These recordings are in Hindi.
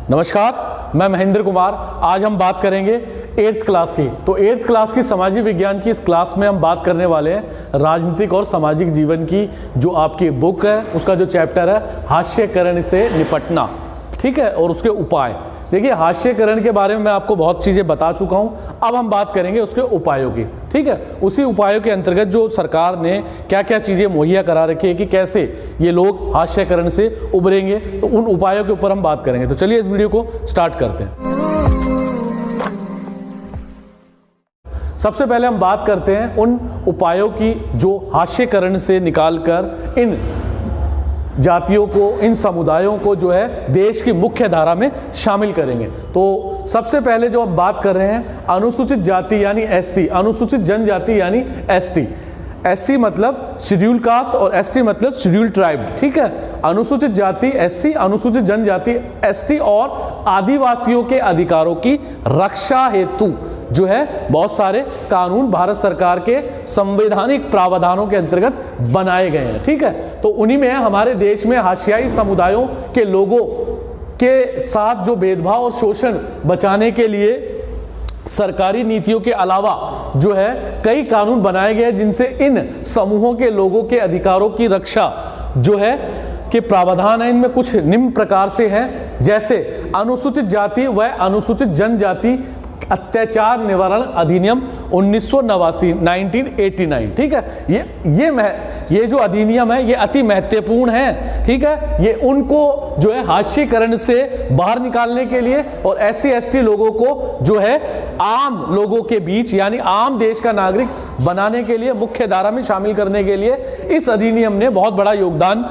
नमस्कार, मैं महेंद्र कुमार। आज हम बात करेंगे 8th क्लास की। तो 8th क्लास की सामाजिक विज्ञान की इस क्लास में हम बात करने वाले हैं राजनीतिक और सामाजिक जीवन की। जो आपकी बुक है उसका जो चैप्टर है हास्यकरण से निपटना, ठीक है, और उसके उपाय। देखिए, हास्यकरण के बारे में मैं आपको बहुत चीज़ें बता चुका हूं। अब हम बात करेंगे उसके उपायों की, ठीक है। उसी उपायों के अंतर्गत जो सरकार ने क्या क्या चीज़ें मुहैया करा रखी है कि कैसे ये लोग हास्यकरण से उभरेंगे, तो उन उपायों के ऊपर हम बात करेंगे। तो चलिए इस वीडियो को स्टार्ट करते हैं। सबसे पहले हम बात करते हैं उन उपायों की जो हास्यकरण से निकालकर इन जातियों को, इन समुदायों को जो है देश की मुख्य धारा में शामिल करेंगे। तो सबसे पहले जो हम बात कर रहे हैं अनुसूचित जाति यानी एससी, अनुसूचित जनजाति यानी एसटी। एससी मतलब शेड्यूल कास्ट और एसटी मतलब शेड्यूल ट्राइब, ठीक है। अनुसूचित जाति एससी, अनुसूचित जनजाति एसटी और आदिवासियों के अधिकारों की रक्षा हेतु जो है बहुत सारे कानून भारत सरकार के संवैधानिक प्रावधानों के अंतर्गत बनाए गए हैं, ठीक है। तो उन्हीं में हमारे देश में हाशियाई समुदायों के लोगों के साथ जो भेदभाव और शोषण बचाने के लिए सरकारी नीतियों के अलावा जो है कई कानून बनाए गए जिनसे इन समूहों के लोगों के अधिकारों की रक्षा जो है के प्रावधान है। इनमें कुछ निम्न प्रकार से हैं, जैसे अनुसूचित जाति व अनुसूचित जनजाति अत्याचार निवारण अधिनियम 1989 1989, ठीक है। ये जो अधिनियम है ये अति महत्वपूर्ण है, ठीक है। ये उनको जो है हास्यकरण से बाहर निकालने के लिए और एससी एसटी लोगों को जो है आम लोगों के बीच यानी आम देश का नागरिक बनाने के लिए, मुख्य धारा में शामिल करने के लिए इस अधिनियम ने बहुत बड़ा योगदान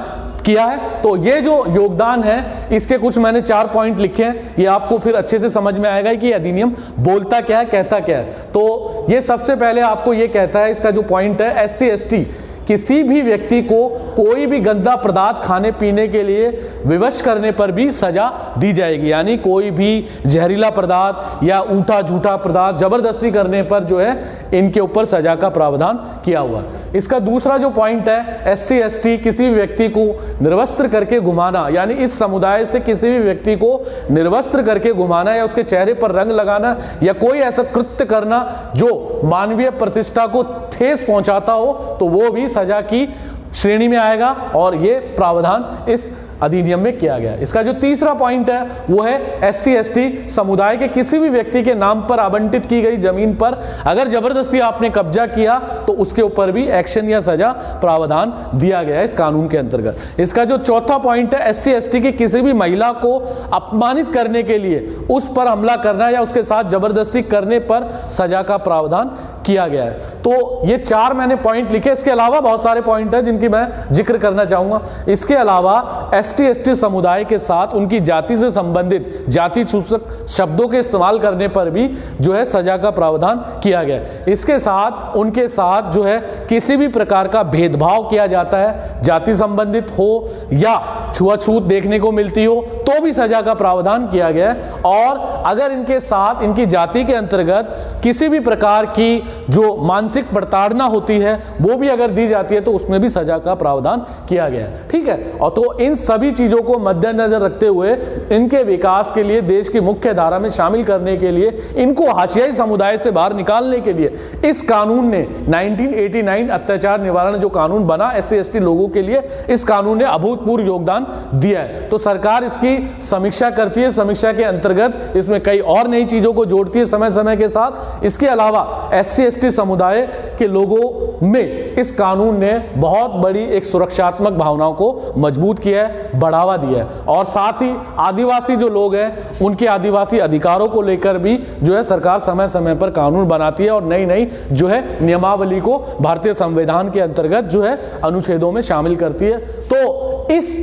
किया है। तो ये जो योगदान है इसके कुछ मैंने 4 पॉइंट लिखे हैं, ये आपको फिर अच्छे से समझ में आएगा कि ये अधिनियम बोलता क्या है, कहता क्या है। तो ये सबसे पहले आपको ये कहता है, इसका जो पॉइंट है एससी एसटी किसी भी व्यक्ति को कोई भी गंदा पदार्थ खाने पीने के लिए विवश करने पर भी सजा दी जाएगी। यानी कोई भी जहरीला पदार्थ या ऊठा झूठा पदार्थ जबरदस्ती करने पर जो है इनके ऊपर सजा का प्रावधान किया हुआ। इसका दूसरा जो पॉइंट है एससी एसटी किसी भी व्यक्ति को निर्वस्त्र करके घुमाना, यानी इस समुदाय से किसी भी व्यक्ति को निर्वस्त्र करके घुमाना या उसके चेहरे पर रंग लगाना या कोई ऐसा कृत्य करना जो मानवीय प्रतिष्ठा को ठेस पहुंचाता हो तो वो भी सजा की श्रेणी में आएगा और ये प्रावधान इस अधिनियम में किया गया। इसका जो तीसरा पॉइंट है वो है एससी एसटी समुदाय के किसी भी व्यक्ति के नाम पर आवंटित की गई जमीन पर अगर जबरदस्ती आपने कब्जा किया तो उसके ऊपर भी एक्शन या सजा प्रावधान दिया गया है इस कानून के अंतर्गत। इसका जो चौथा पॉइंट है एससी एसटी की किसी भी महिला को अपमानित करने के लिए उस पर हमला करना या उसके साथ जबरदस्ती करने पर सजा का प्रावधान किया गया है। तो ये 4 मैंने पॉइंट लिखे। इसके अलावा बहुत सारे पॉइंट हैं जिनकी मैं जिक्र करना चाहूंगा। इसके अलावा एसटी एसटी समुदाय के साथ उनकी जाति से संबंधित जाति सूचक शब्दों के इस्तेमाल करने पर भी जो है सजा का प्रावधान किया गया। इसके साथ उनके साथ जो है किसी भी प्रकार का भेदभाव किया जाता है, जाति संबंधित हो या छुआछूत देखने को मिलती हो तो भी सजा का प्रावधान किया गया है। और अगर इनके साथ इनकी जाति के अंतर्गत किसी भी प्रकार की जो मानसिक प्रताड़ना होती है वो भी अगर दी जाती है तो उसमें भी सजा का प्रावधान किया गया है, ठीक है। और तो इन सभी चीजों को मद्देनजर रखते हुए इनके विकास के लिए, देश की मुख्य धारा में शामिल करने के लिए, इनको हाशियाई समुदाय से बाहर निकालने के लिए इस कानून ने 1989 अत्याचार निवारण जो कानून बना एससी एसटी लोगों के लिए, इस कानून ने अभूतपूर्व योगदान दिया है। तो सरकार इसकी समीक्षा करती है, समीक्षा के अंतर्गत इसमें कई और नई चीजों को जोड़ती है समय समय के साथ। इसके अलावा एससी एसटी समुदाय के लोगों में इस कानून ने बहुत बड़ी एक सुरक्षात्मक भावनाओं को मजबूत किया है, बढ़ावा दिया है। और साथ ही आदिवासी जो लोग हैं उनके आदिवासी अधिकारों को लेकर भी जो है सरकार समय समय पर कानून बनाती है और नई नई जो है नियमावली को भारतीय संविधान के अंतर्गत जो है अनुच्छेदों में शामिल करती है। तो इस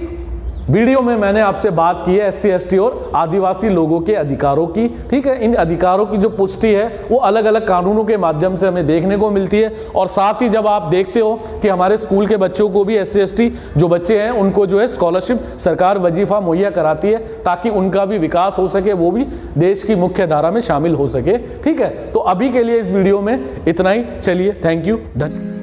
वीडियो में मैंने आपसे बात की है एससी एसटी और आदिवासी लोगों के अधिकारों की, ठीक है। इन अधिकारों की जो पुष्टि है वो अलग अलग कानूनों के माध्यम से हमें देखने को मिलती है। और साथ ही जब आप देखते हो कि हमारे स्कूल के बच्चों को भी एससी एसटी जो बच्चे हैं उनको जो है स्कॉलरशिप सरकार वजीफा मुहैया कराती है ताकि उनका भी विकास हो सके, वो भी देश की मुख्य धारा में शामिल हो सके, ठीक है। तो अभी के लिए इस वीडियो में इतना ही। चलिए, थैंक यू, धन्यवाद।